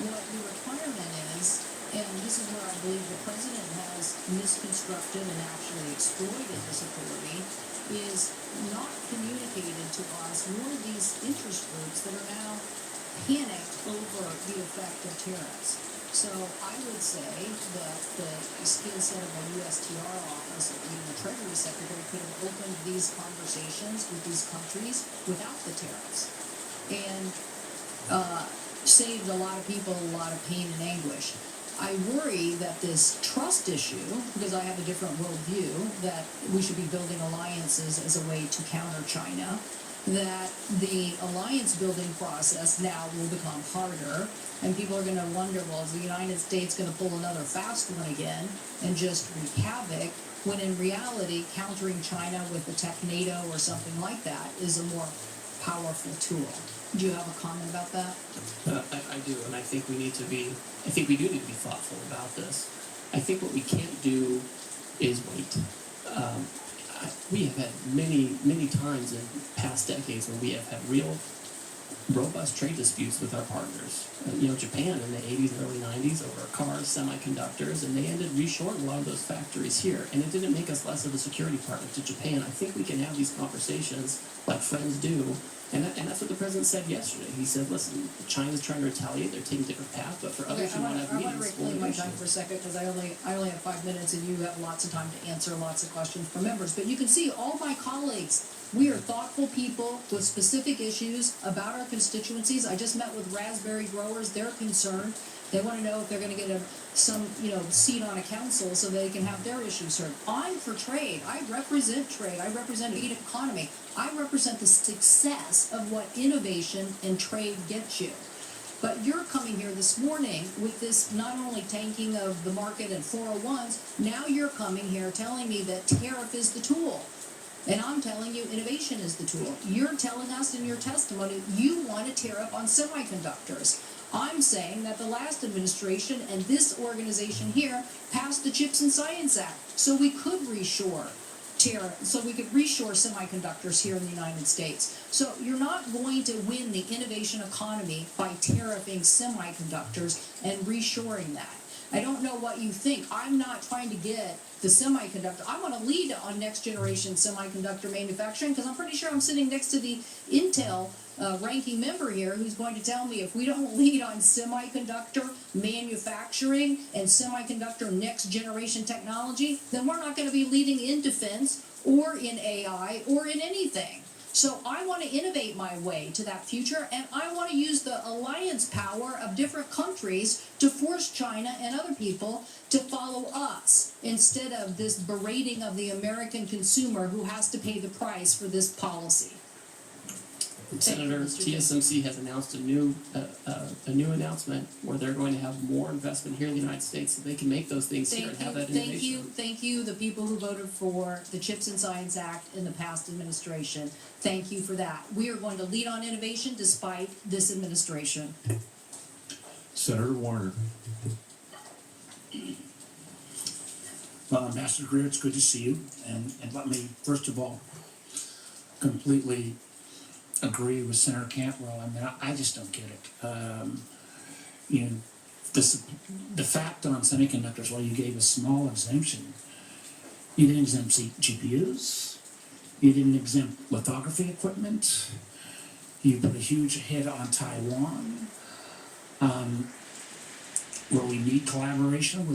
what the requirement is, and this is where I believe the president has misconstructed and actually exploited this authority, is not communicated to us nor these interest groups that are now panicked over the effect of tariffs. So I would say that the skill set of a USTR office, or even the Treasury Secretary, could have opened these conversations with these countries without the tariffs, and saved a lot of people a lot of pain and anguish. I worry that this trust issue, because I have a different worldview, that we should be building alliances as a way to counter China, that the alliance building process now will become harder, and people are going to wonder, well, is the United States going to pull another fast one again and just wreak havoc, when in reality countering China with a tech NATO or something like that is a more powerful tool. Do you have a comment about that? I do, and I think we do need to be thoughtful about this. I think what we can't do is wait. We have had many times in past decades where we have had real robust trade disputes with our partners. Japan in the 80s and early 90s over cars, semiconductors, and they ended reshoring a lot of those factories here. And it didn't make us less of a security partner to Japan. I think we can have these conversations like friends do. And that's what the president said yesterday. He said, listen, China's trying to retaliate. They're taking a different path. But for others who want to have meetings... I want to reclaim my time for a second, because I only have 5 minutes, and you have lots of time to answer lots of questions from members. But you can see all my colleagues, we are thoughtful people with specific issues about our constituencies. I just met with raspberry growers. They're concerned. They want to know if they're going to get some seat on a council so they can have their issues heard. I'm for trade. I represent trade. I represent the economy. I represent the success of what innovation and trade gets you. But you're coming here this morning with this not only tanking of the market and 401s, now you're coming here telling me that tariff is the tool. And I'm telling you innovation is the tool. You're telling us in your testimony you want a tariff on semiconductors. I'm saying that the last administration and this organization here passed the Chips and Science Act so we could reshore semiconductors here in the United States. So you're not going to win the innovation economy by tariffing semiconductors and reshoring that. I don't know what you think. I'm not trying to get the semiconductor. I want to lead on next generation semiconductor manufacturing, because I'm pretty sure I'm sitting next to the Intel ranking member here who's going to tell me if we don't lead on semiconductor manufacturing and semiconductor next generation technology, then we're not going to be leading in defense or in AI or in anything. So I want to innovate my way to that future, and I want to use the alliance power of different countries to force China and other people to follow us, instead of this berating of the American consumer who has to pay the price for this policy. Senator, TSMC has announced a new announcement where they're going to have more investment here in the United States, so they can make those things here and have that innovation. Thank you, the people who voted for the Chips and Science Act in the past administration. Thank you for that. We are going to lead on innovation despite this administration. Senator Warner. Well, Ambassador Greer, it's good to see you. And let me, first of all, completely agree with Senator Cantwell. I mean, I just don't get it. The fact on semiconductors, while you gave a small exemption, you didn't exempt GPUs, you didn't exempt lithography equipment, you put a huge hit on Taiwan, where we need collaboration